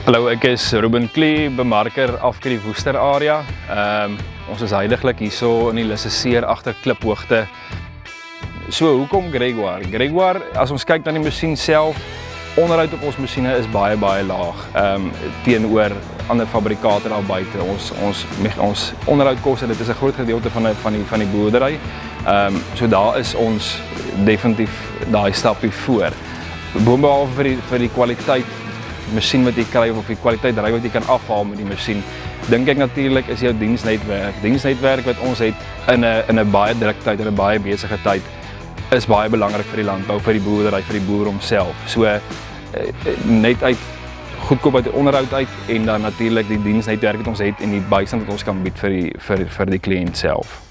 Hallo, ek is Ruben Klee, bemarker afkry die Woester area. Ons is heiliglik hierso in die Lisseseer agter Kliphoogte. So, hoekom Gregoire? Gregoire, as ons kyk na die masjien self, onderhoud op ons masjiene is baie laag teenoor ander fabrikate daar buite. Ons onderhoudkoste, dit is 'n groot gedeelte van die boerdery. So daar is ons definitief daai stapie voor. Boonbehalwe vir die kwaliteit masjien wat jy kry of die kwaliteit ry wat jy kan afhaal met die masjien, dink ek natuurlik is jou diensnetwerk. Diensnetwerk wat ons het in 'n baie druk tyd en 'n baie besige tyd is baie belangrik vir die landbou, vir die boerdery, vir die boer homself. So net uit goedkoop uit die onderhoud uit en dan natuurlik die diensnetwerk wat ons het en die bystand wat ons kan bied vir die kliënt self.